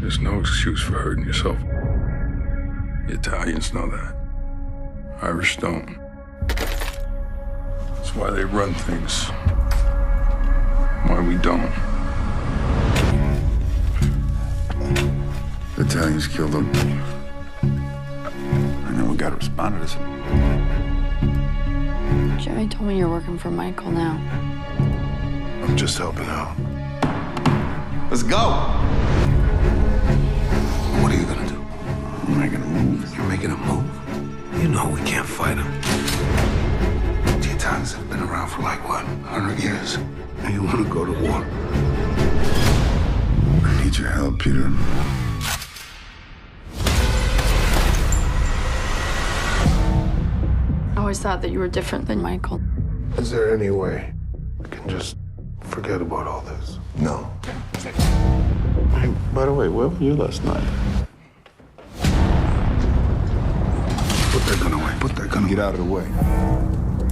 There's no excuse for hurting yourself. The Italians know that. Irish don't. That's why they run things. Why we don't. The Italians killed them. And then we gotta respond to this. Jimmy told me you're working for Michael now. I'm just helping out. Let's go! What are you gonna do? I'm making a move. You're making a move? You know we can't fight them. The Italians have been around for like, what, 100 years? And you wanna go to war? I need your help, Peter. I always thought that you were different than Michael. Is there any way we can just forget about all this? No. Hey, by the way, where were you last night? Put that gun away. Put that gun. Get out of the way.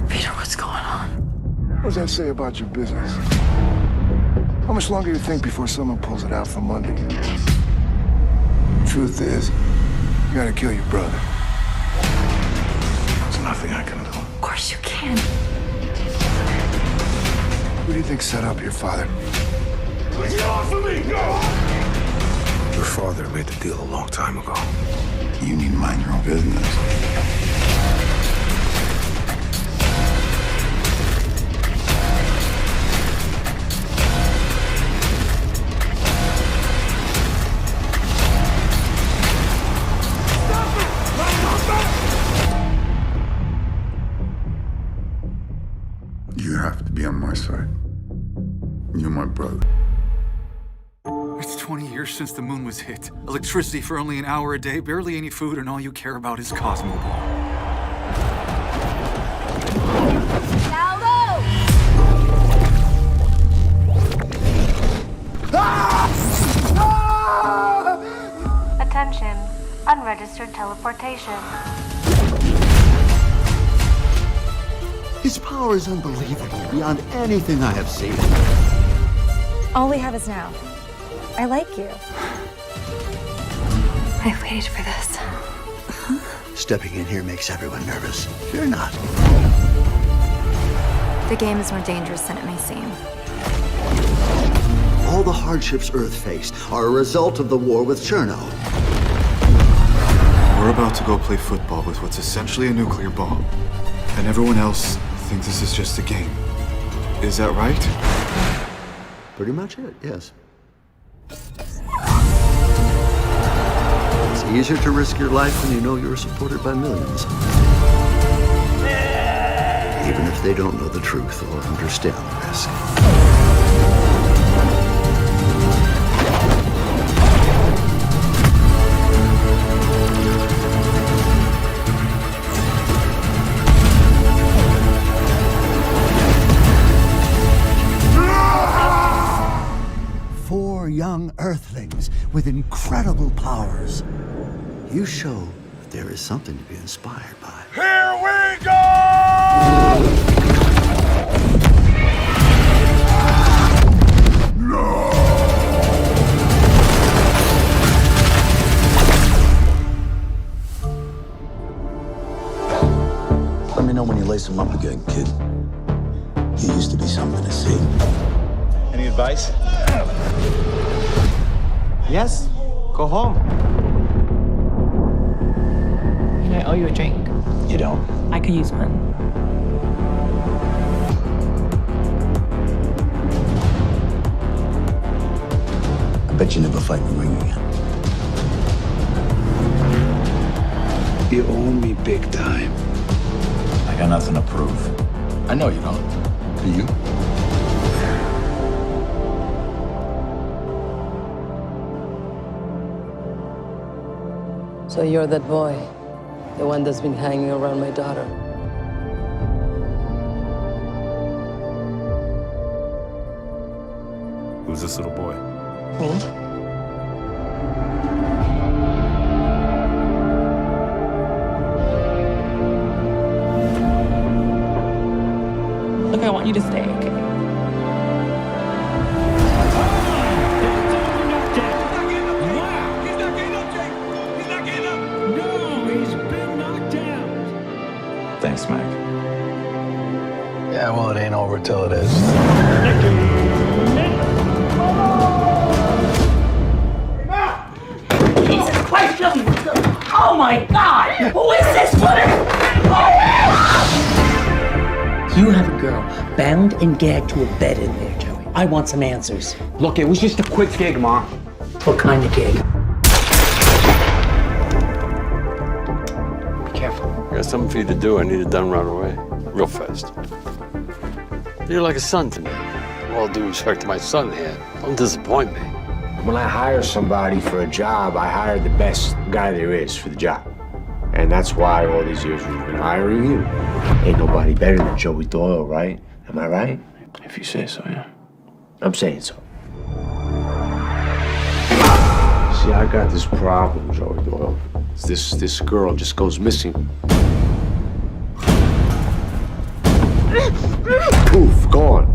Peter, what's going on? What does that say about your business? How much longer do you think before someone pulls it out from under you? Truth is, you gotta kill your brother. There's nothing I can do. Of course you can. Who do you think set up your father? Get off of me! Go! Your father made the deal a long time ago. You need to mind your own business. You have to be on my side. You're my brother. It's 20 years since the moon was hit. Electricity for only an hour a day, barely any food, and all you care about is COSMOBALL. Attention, unregistered teleportation. His power is unbelievable, beyond anything I have seen. All we have is now. I like you. I waited for this. Stepping in here makes everyone nervous. Fear not. The game is more dangerous than it may seem. All the hardships Earth faced are a result of the war with Cherno. We're about to go play football with what's essentially a nuclear bomb. And everyone else thinks this is just a game. Is that right? Pretty much it, yes. It's easier to risk your life when you know you're supported by millions. Even if they don't know the truth or understand the risk. 4 young Earthlings with incredible powers. You show that there is something to be inspired by. Here we go! No! Let me know when you lace him up again, kid. He used to be something to see. Any advice? Yes. Go home. I owe you a drink. You don't? I could use one. I bet you never fight in the ring again. You owe me big time. I got nothing to prove. I know you don't. Do you? So you're that boy, the one that's been hanging around my daughter. Who's this little boy? Me? Look, I want you to stay, okay? Wow! till it is. Jesus Christ, oh my God! Who is this woman? You have a girl bound and gagged to a bed in there, Joey. I want some answers. Look, it was just a quick gig, Ma. What kind of gig? Be careful. I got something for you to do. I need it done right away. Real fast. You're like a son to me. With all due respect to my son here, don't disappoint me. When I hire somebody for a job, I hire the best guy there is for the job. And that's why all these years we've been hiring you. Ain't nobody better than Joey Doyle, right? Am I right? If you say so, yeah. I'm saying so. See, I got this problem, Joey Doyle. This girl just goes missing. Poof, gone.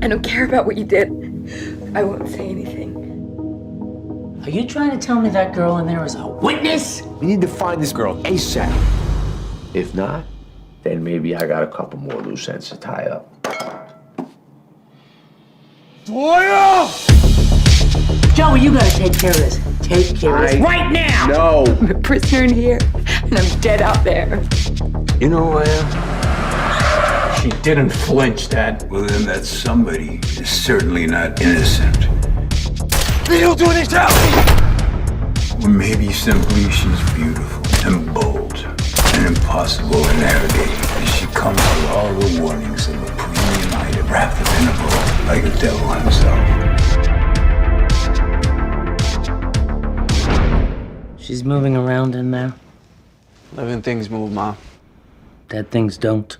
I don't care about what you did. I won't say anything. Are you trying to tell me that girl in there is a witness? We need to find this girl ASAP. If not, then maybe I got a couple more loose ends to tie up. Doyle! Joey, you gotta take care of this. Take care of this right now! No! I'm a prisoner in here, and I'm dead out there. You know who I am? She didn't flinch, Dad. Well, then that somebody is certainly not innocent. What are you doing this now? Or maybe simply she's beautiful and bold and impossible to navigate. And she comes with all the warnings of a premium item wrapped up in a bow, like the devil himself. She's moving around in there. Living things move, Ma. Dead things don't.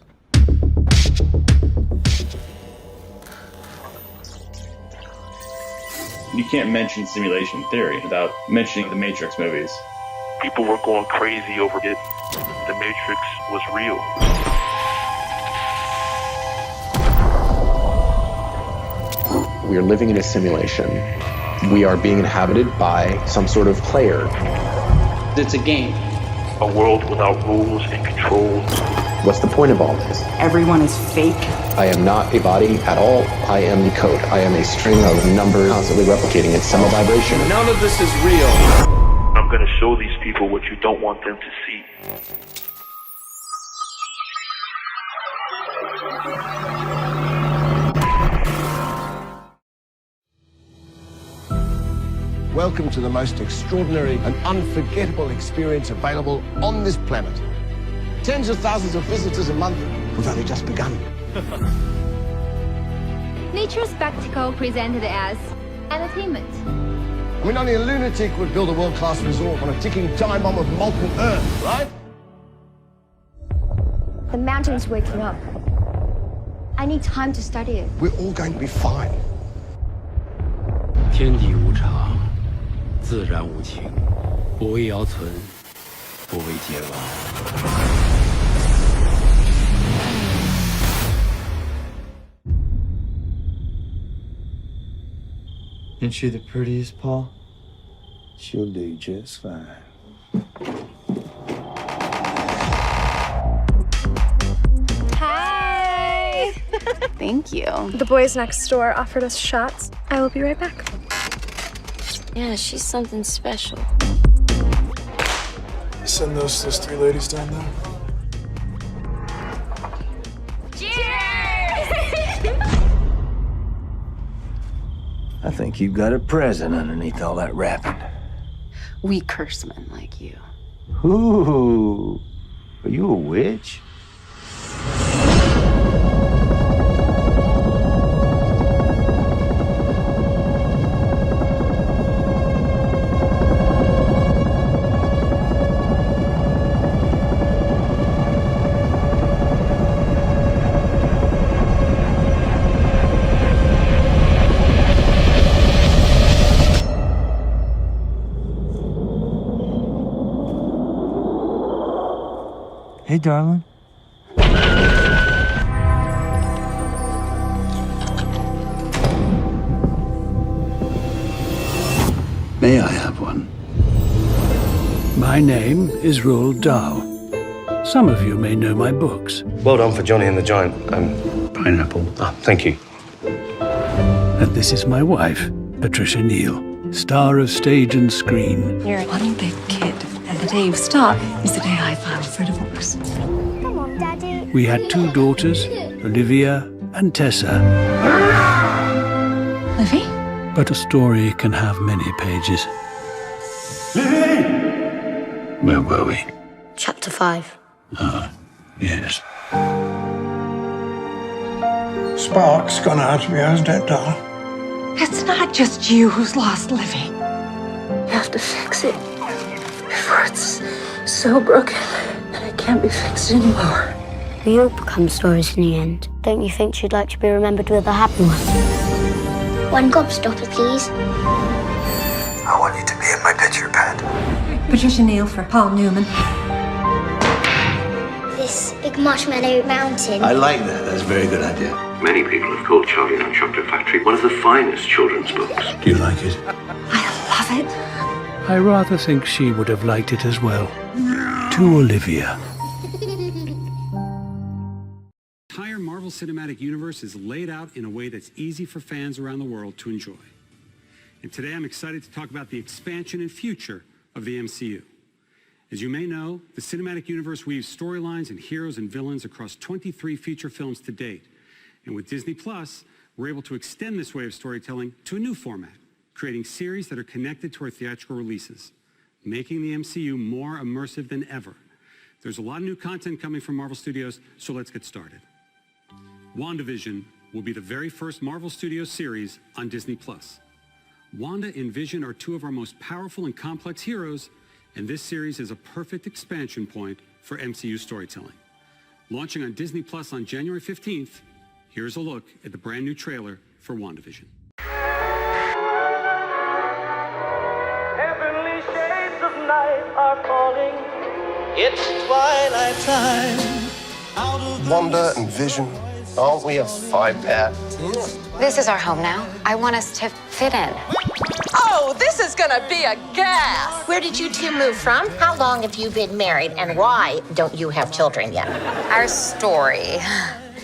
You can't mention simulation theory without mentioning the Matrix movies. People were going crazy over it. The Matrix was real. We are living in a simulation. We are being inhabited by some sort of player. It's a game. A world without rules and control. What's the point of all this? Everyone is fake. I am not a body at all. I am the code. I am a string of numbers constantly replicating itself. I'm a vibration. None of this is real. I'm gonna show these people what you don't want them to see. Welcome to the most extraordinary and unforgettable experience available on this planet. Tens of thousands of visitors a month. We've only just begun. Nature spectacle presented as entertainment. I mean, only a lunatic would build a world-class resort on a ticking time bomb of molten earth, right? The mountain's waking up. I need time to study it. We're all going to be fine. 天地无常，自然无情，不为尧存，不为桀亡。 Isn't she the prettiest, Paul? She'll do just fine. Hi! Thank you. The boys next door offered us shots. I will be right back. Yeah, she's something special. You send those three ladies down there? I think you've got a present underneath all that wrapping. We curse men like you. Ooh, are you a witch? Hey, darling. May I have one? My name is Roald Dahl. Some of you may know my books. Well done for Johnny and the Giant. Pineapple. Ah, thank you. And this is my wife, Patricia Neal, star of stage and screen. You're one big kid, and the day you stop is the day I file for divorce. Come on, Daddy. We had 2 daughters, Olivia and Tessa. Livy? But a story can have many pages. Where were we? Chapter 5. Yes. Spark's gone out of yours, dead doll. It's not just you who's lost Livy. You have to fix it before it's so broken that it can't be fixed anymore. We all become stories in the end. Don't you think she'd like to be remembered with a happy one? One gobstopper, please. I want you to be in my picture pad. Patricia Neal for Paul Newman. This big marshmallow mountain. I like that. That's a very good idea. Many people have called Charlie and the Chocolate Factory one of the finest children's books. Do you like it? I love it. I rather think she would have liked it as well. To Olivia. The entire Marvel Cinematic Universe is laid out in a way that's easy for fans around the world to enjoy. And today I'm excited to talk about the expansion and future of the MCU. As you may know, the Cinematic Universe weaves storylines and heroes and villains across 23 feature films to date. And with Disney Plus, we're able to extend this way of storytelling to a new format, creating series that are connected to our theatrical releases, making the MCU more immersive than ever. There's a lot of new content coming from Marvel Studios, so let's get started. WandaVision will be the very first Marvel Studios series on Disney Plus. Wanda and Vision are 2 of our most powerful and complex heroes, and this series is a perfect expansion point for MCU storytelling. Launching on Disney Plus on January 15th, here's a look at the brand new trailer for WandaVision. Heavenly shades of night are falling. It's twilight time. Wanda and Vision, aren't we a 5-pair? This is our home now. I want us to fit in. Oh, this is gonna be a gas! Where did you 2 move from? How long have you been married? And why don't you have children yet? Our story.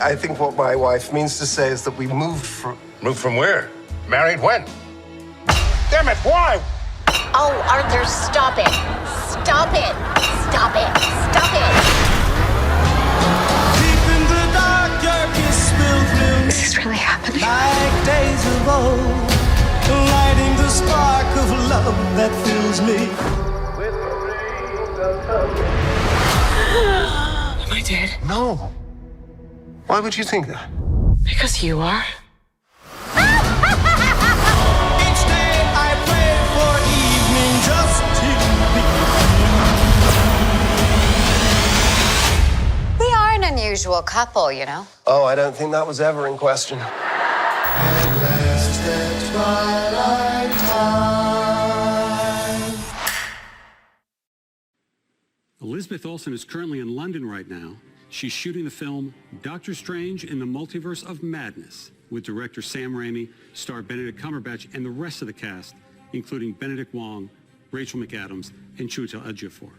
I think what my wife means to say is that we moved from... Moved from where? Married when? Damn it, why? Oh, Arthur, stop it. Stop it. Stop it. Stop it. Deep in the dark, your kiss spilled through. Is this really happening? Like days of old, lighting the spark of love that fills me. With the rings of Am I dead? No. Why would you think that? Because you are. Each day I pray for evening just to be. We are an unusual couple, you know. Oh, I don't think that was ever in question. Elizabeth Olsen is currently in London right now. She's shooting the film Doctor Strange in the Multiverse of Madness with director Sam Raimi, star Benedict Cumberbatch, and the rest of the cast, including Benedict Wong, Rachel McAdams, and Chiwetel Ejiofor.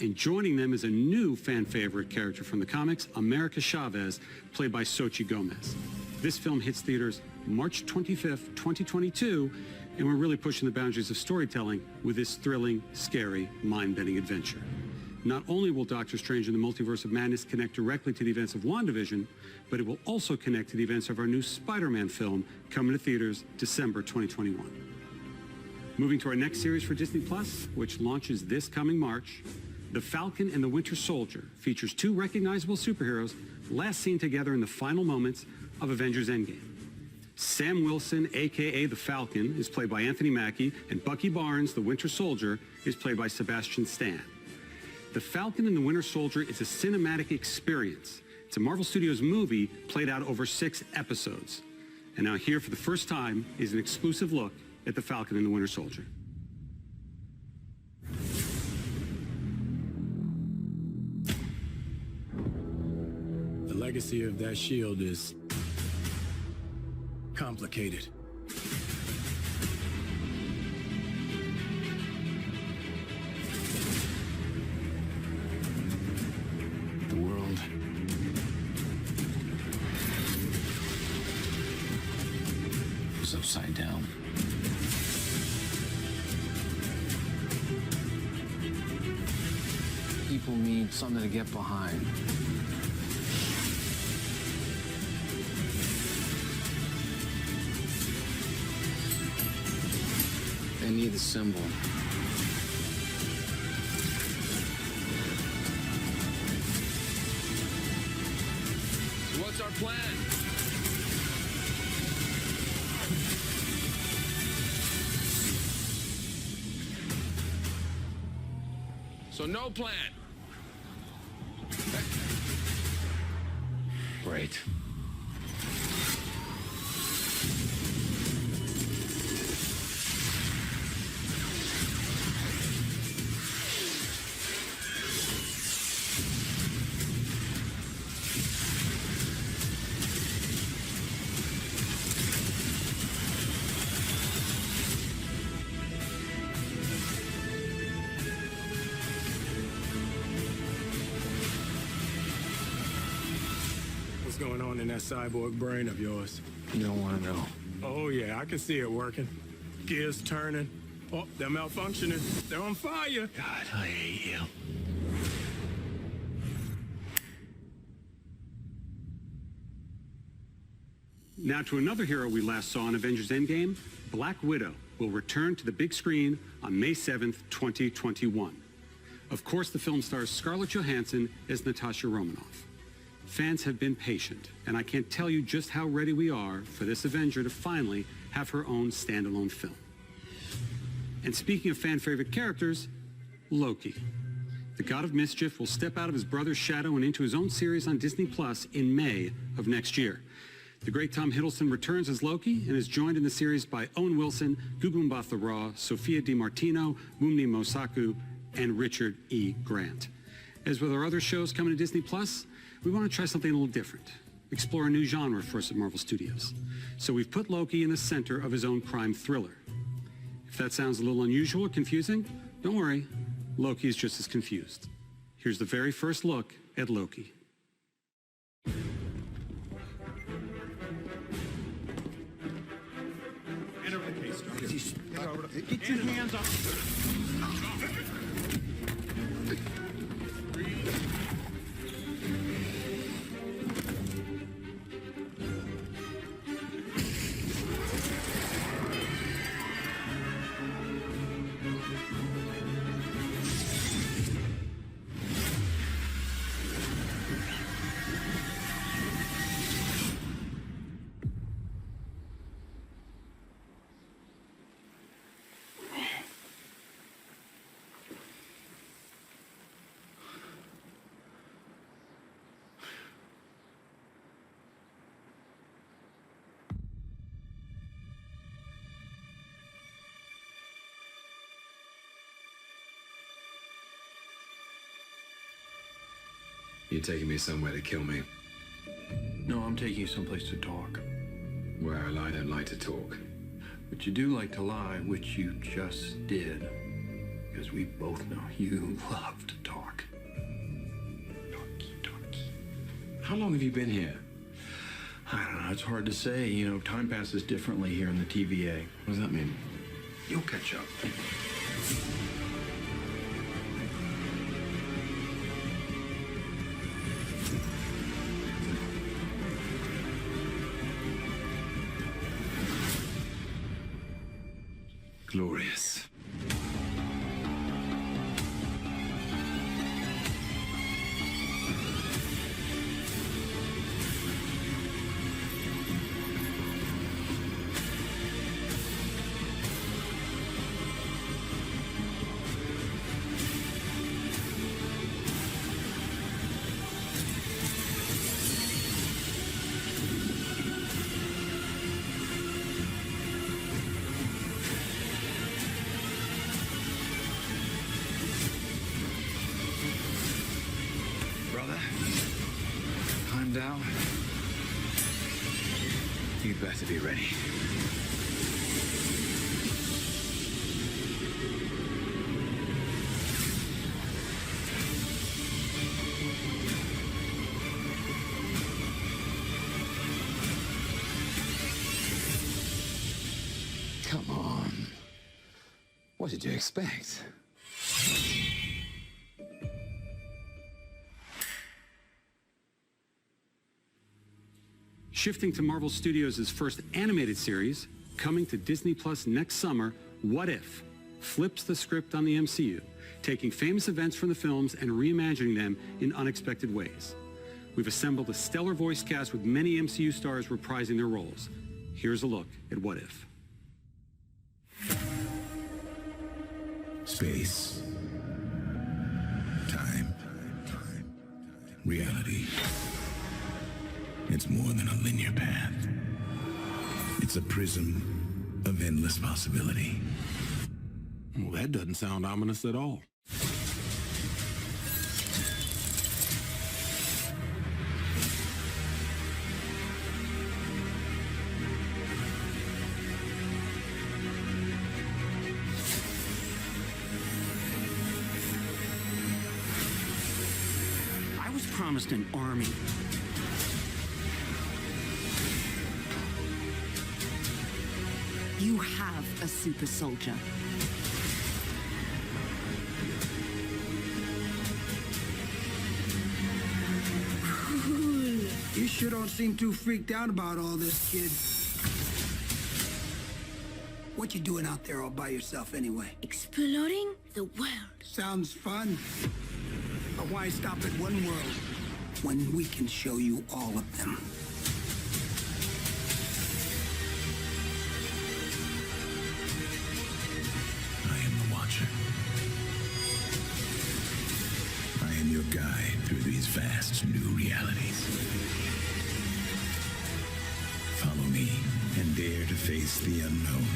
And joining them is a new fan favorite character from the comics, America Chavez, played by Xochitl Gomez. This film hits theaters March 25th, 2022, and we're really pushing the boundaries of storytelling with this thrilling, scary, mind-bending adventure. Not only will Doctor Strange in the Multiverse of Madness connect directly to the events of WandaVision, but it will also connect to the events of our new Spider-Man film coming to theaters December 2021. Moving to our next series for Disney Plus, which launches this coming March, The Falcon and the Winter Soldier features 2 recognizable superheroes last seen together in the final moments of Avengers Endgame. Sam Wilson, a.k.a. The Falcon, is played by Anthony Mackie, and Bucky Barnes, the Winter Soldier, is played by Sebastian Stan. The Falcon and the Winter Soldier is a cinematic experience. It's a Marvel Studios movie played out over 6 episodes. And now here for the first time is an exclusive look at The Falcon and the Winter Soldier. The legacy of that shield is complicated. upside down. People need something to get behind. They need the symbol. So what's our plan? So no plan. Great. What's going on in that cyborg brain of yours? You don't want to know. Oh, yeah, I can see it working. Gears turning. Oh, they're malfunctioning. They're on fire. God, I hate you. Now to another hero we last saw in Avengers Endgame, Black Widow will return to the big screen on May 7th, 2021. Of course, the film stars Scarlett Johansson as Natasha Romanoff. Fans have been patient, and I can't tell you just how ready we are for this Avenger to finally have her own standalone film. And speaking of fan-favorite characters, Loki. The God of Mischief will step out of his brother's shadow and into his own series on Disney Plus in May of next year. The great Tom Hiddleston returns as Loki and is joined in the series by Owen Wilson, Gugu Mbatha-Raw, Sophia DiMartino, Mumni Mosaku, and Richard E. Grant. As with our other shows coming to Disney Plus, we want to try something a little different, explore a new genre for us at Marvel Studios. So we've put Loki in the center of his own crime thriller. If that sounds a little unusual or confusing, don't worry, Loki is just as confused. Here's the very first look at Loki. Hand over the case, John. Get your hands up. You're taking me somewhere to kill me. No, I'm taking you someplace to talk. Well, I don't like to talk. But you do like to lie, which you just did. Because we both know you love to talk. How long have you been here? I don't know, it's hard to say. You know, time passes differently here in the TVA. What does that mean? You'll catch up. Glorious. Down. You better be ready. What did you expect? Shifting to Marvel Studios' first animated series, coming to Disney Plus next summer, What If? Flips the script on the MCU, taking famous events from the films and reimagining them in unexpected ways. We've assembled a stellar voice cast with many MCU stars reprising their roles. Here's a look at What If. Space. Time. Reality. It's more than a linear path. It's a prism of endless possibility. Well, that doesn't sound ominous at all. I was promised an army. You have a super soldier. You sure don't seem too freaked out about all this, kid. What you doing out there all by yourself anyway? Exploring the world. Sounds fun. But why stop at one world when we can show you all of them? I am the Watcher. I am your guide through these vast new realities. Follow me and dare to face the unknown.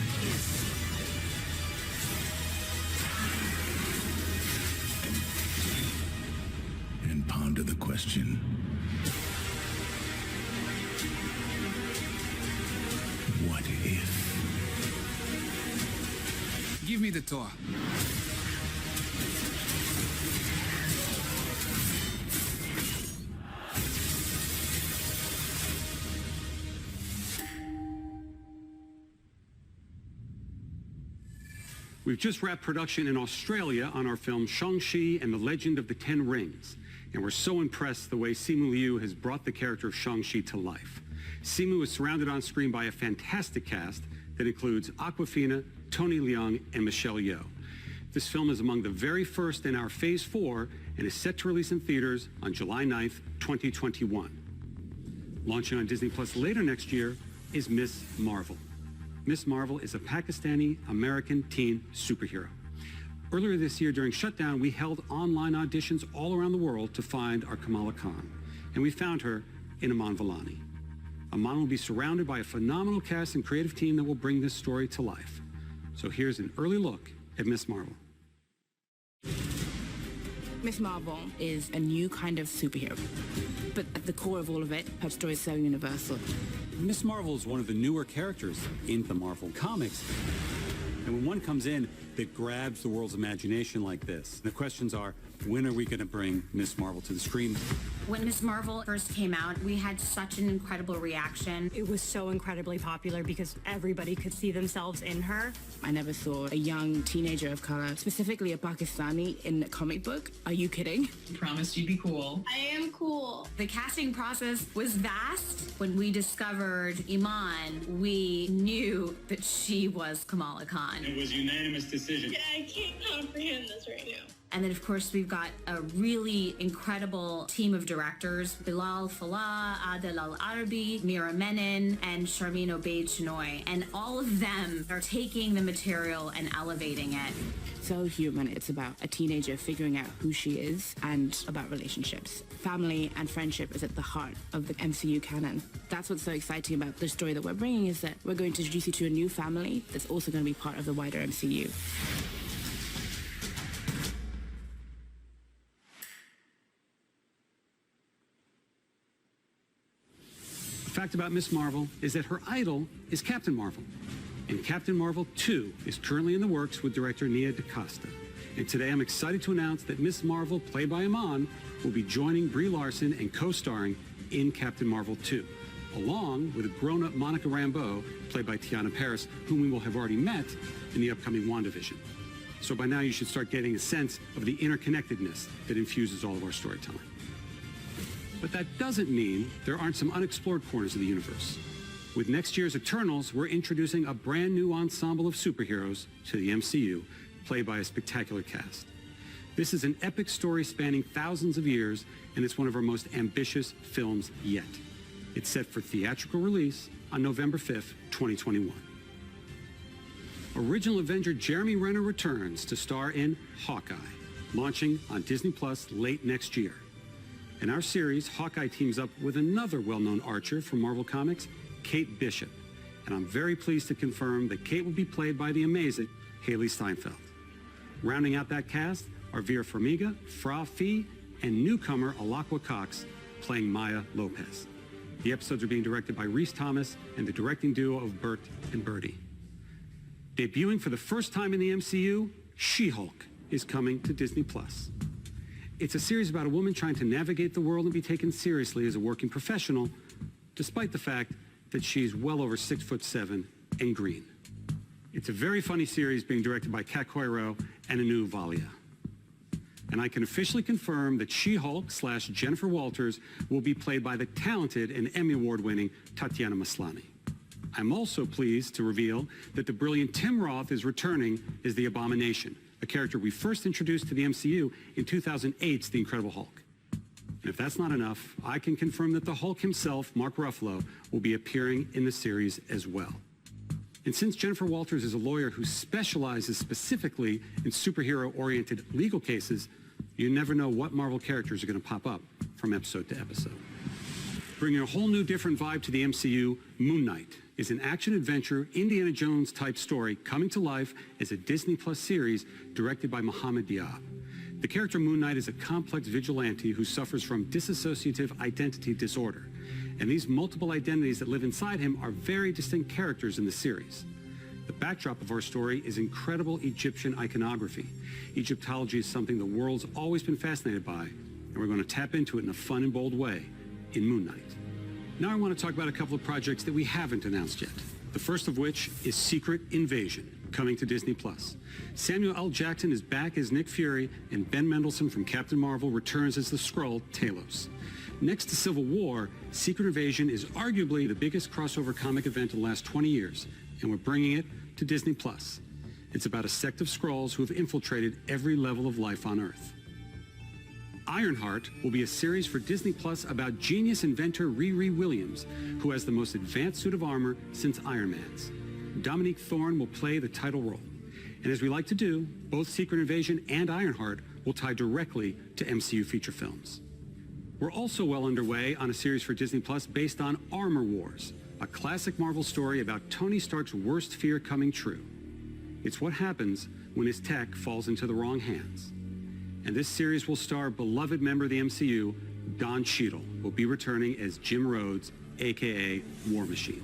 And ponder the question, what if? Give me the tour. We've just wrapped production in Australia on our film Shang-Chi and the Legend of the Ten Rings, and we're so impressed the way Simu Liu has brought the character of Shang-Chi to life. Simu is surrounded on screen by a fantastic cast that includes Awkwafina, Tony Leung, and Michelle Yeoh. This film is among the very first in our Phase 4 and is set to release in theaters on July 9th, 2021. Launching on Disney Plus later next year is Miss Marvel. Miss Marvel is a Pakistani-American teen superhero. Earlier this year during shutdown, we held online auditions all around the world to find our Kamala Khan, and we found her in Aman Vellani. Aman will be surrounded by a phenomenal cast and creative team that will bring this story to life. So here's an early look at Miss Marvel. Miss Marvel is a new kind of superhero. But at the core of all of it, her story is so universal. Miss Marvel is one of the newer characters in the Marvel comics. And when one comes in that grabs the world's imagination like this, the questions are, when are we going to bring Miss Marvel to the screen? When Miss Marvel first came out, we had such an incredible reaction. It was so incredibly popular because everybody could see themselves in her. I never saw a young teenager of color, specifically a Pakistani, in a comic book. Are you kidding? Promised you'd be cool. I am cool. The casting process was vast. When we discovered Iman, we knew that she was Kamala Khan. It was a unanimous decision. Yeah, I can't comprehend this right now. And then, of course, we've got a really incredible team of directors, Bilal Fallah, Adel Al-Arabi, Mira Menon, and Sharmeen Obaid-Chinoy. And all of them are taking the material and elevating it. So human. It's about a teenager figuring out who she is and about relationships. Family and friendship is at the heart of the MCU canon. That's what's so exciting about the story that we're bringing, is that we're going to introduce you to a new family that's also going to be part of the wider MCU. The fact about Miss Marvel is that her idol is Captain Marvel. And Captain Marvel 2 is currently in the works with director Nia DaCosta. And today I'm excited to announce that Miss Marvel, played by Iman, will be joining Brie Larson and co-starring in Captain Marvel 2, along with a grown-up Monica Rambeau, played by Tiana Paris, whom we will have already met in the upcoming WandaVision. So by now you should start getting a sense of the interconnectedness that infuses all of our storytelling. But that doesn't mean there aren't some unexplored corners of the universe. With next year's Eternals, we're introducing a brand new ensemble of superheroes to the MCU, played by a spectacular cast. This is an epic story spanning thousands of years, and it's one of our most ambitious films yet. It's set for theatrical release on November 5th, 2021. Original Avenger Jeremy Renner returns to star in Hawkeye, launching on Disney Plus late next year. In our series, Hawkeye teams up with another well-known archer from Marvel Comics, Kate Bishop, and I'm very pleased to confirm that Kate will be played by the amazing Haley Steinfeld. Rounding out that cast are Vera Farmiga, Fra Fee, and newcomer Alakwa Cox playing Maya Lopez. The episodes are being directed by Rhys Thomas and the directing duo of Bert and Bertie. Debuting for the first time in the MCU, She-Hulk is coming to Disney Plus. It's a series about a woman trying to navigate the world and be taken seriously as a working professional, despite the fact that she's well over 6'7" and green. It's a very funny series being directed by Kat Coiro and Anu Valia. And I can officially confirm that She-Hulk / Jennifer Walters will be played by the talented and Emmy Award-winning Tatiana Maslany. I'm also pleased to reveal that the brilliant Tim Roth is returning as the Abomination, a character we first introduced to the MCU in 2008's The Incredible Hulk. And if that's not enough, I can confirm that the Hulk himself, Mark Ruffalo, will be appearing in the series as well. And since Jennifer Walters is a lawyer who specializes specifically in superhero-oriented legal cases, you never know what Marvel characters are going to pop up from episode to episode. Bringing a whole new different vibe to the MCU, Moon Knight is an action-adventure, Indiana Jones-type story coming to life as a Disney Plus series directed by Mohamed Diab. The character Moon Knight is a complex vigilante who suffers from dissociative identity disorder. And these multiple identities that live inside him are very distinct characters in the series. The backdrop of our story is incredible Egyptian iconography. Egyptology is something the world's always been fascinated by, and we're going to tap into it in a fun and bold way in Moon Knight. Now I want to talk about a couple of projects that we haven't announced yet. The first of which is Secret Invasion, coming to Disney Plus. Samuel L. Jackson is back as Nick Fury, and Ben Mendelsohn from Captain Marvel returns as the Skrull, Talos. Next to Civil War, Secret Invasion is arguably the biggest crossover comic event in the last 20 years, and we're bringing it to Disney Plus. It's about a sect of Skrulls who have infiltrated every level of life on Earth. Ironheart will be a series for Disney Plus about genius inventor Riri Williams, who has the most advanced suit of armor since Iron Man's. Dominique Thorne will play the title role. And as we like to do, both Secret Invasion and Ironheart will tie directly to MCU feature films. We're also well underway on a series for Disney Plus based on Armor Wars, a classic Marvel story about Tony Stark's worst fear coming true. It's what happens when his tech falls into the wrong hands. And this series will star beloved member of the MCU, Don Cheadle, who will be returning as Jim Rhodes, aka War Machine.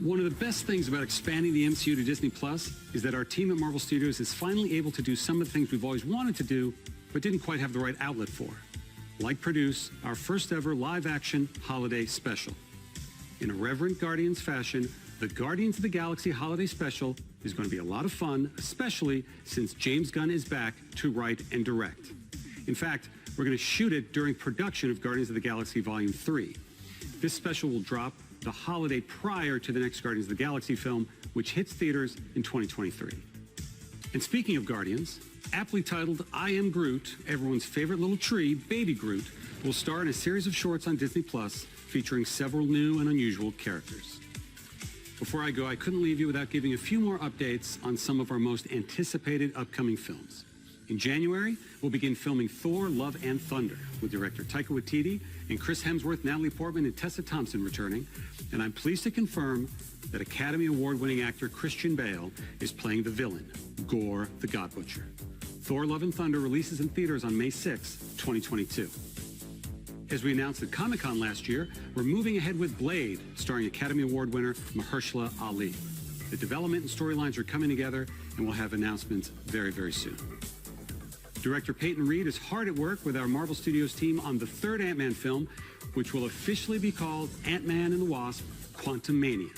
One of the best things about expanding the MCU to Disney Plus is that our team at Marvel Studios is finally able to do some of the things we've always wanted to do, but didn't quite have the right outlet for, like produce our first ever live-action holiday special. In a reverent Guardians fashion, the Guardians of the Galaxy Holiday Special is going to be a lot of fun, especially since James Gunn is back to write and direct. In fact, we're going to shoot it during production of Guardians of the Galaxy Volume 3. This special will drop the holiday prior to the next Guardians of the Galaxy film, which hits theaters in 2023. And speaking of Guardians, aptly titled I Am Groot, everyone's favorite little tree, Baby Groot, will star in a series of shorts on Disney Plus featuring several new and unusual characters. Before I go, I couldn't leave you without giving a few more updates on some of our most anticipated upcoming films. In January, we'll begin filming Thor, Love and Thunder with director Taika Waititi and Chris Hemsworth, Natalie Portman, and Tessa Thompson returning. And I'm pleased to confirm that Academy Award-winning actor Christian Bale is playing the villain, Gore the God Butcher. Thor, Love and Thunder releases in theaters on May 6, 2022. As we announced at Comic-Con last year, we're moving ahead with Blade, starring Academy Award winner Mahershala Ali. The development and storylines are coming together, and we'll have announcements very, very soon. Director Peyton Reed is hard at work with our Marvel Studios team on the third Ant-Man film, which will officially be called Ant-Man and the Wasp: Quantumania.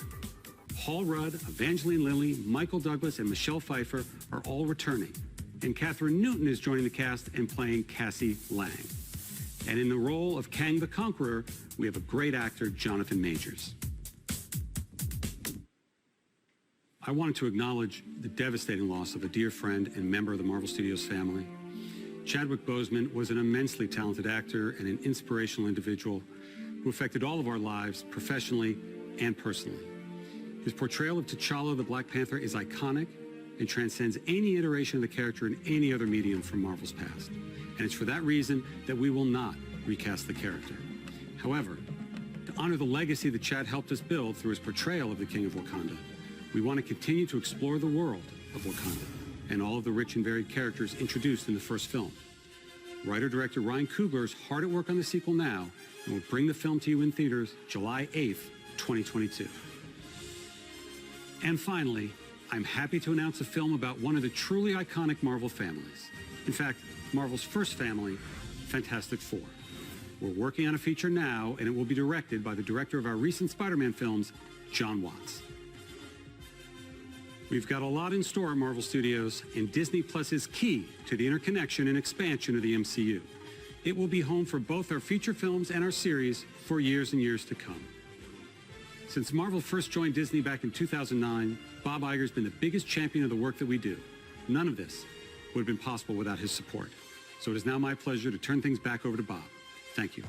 Paul Rudd, Evangeline Lilly, Michael Douglas, and Michelle Pfeiffer are all returning. And Catherine Newton is joining the cast and playing Cassie Lang. And in the role of Kang the Conqueror, we have a great actor, Jonathan Majors. I wanted to acknowledge the devastating loss of a dear friend and member of the Marvel Studios family. Chadwick Boseman was an immensely talented actor and an inspirational individual who affected all of our lives professionally and personally. His portrayal of T'Challa the Black Panther is iconic and transcends any iteration of the character in any other medium from Marvel's past. And it's for that reason that we will not recast the character. However, to honor the legacy that Chad helped us build through his portrayal of the King of Wakanda, we want to continue to explore the world of Wakanda and all of the rich and varied characters introduced in the first film. Writer-director Ryan Coogler is hard at work on the sequel now and will bring the film to you in theaters July 8th, 2022. And finally, I'm happy to announce a film about one of the truly iconic Marvel families. In fact, Marvel's first family, Fantastic Four. We're working on a feature now, and it will be directed by the director of our recent Spider-Man films, John Watts. We've got a lot in store at Marvel Studios, and Disney Plus is key to the interconnection and expansion of the MCU. It will be home for both our feature films and our series for years and years to come. Since Marvel first joined Disney back in 2009, Bob Iger's been the biggest champion of the work that we do. None of this would have been possible without his support. So it is now my pleasure to turn things back over to Bob. Thank you.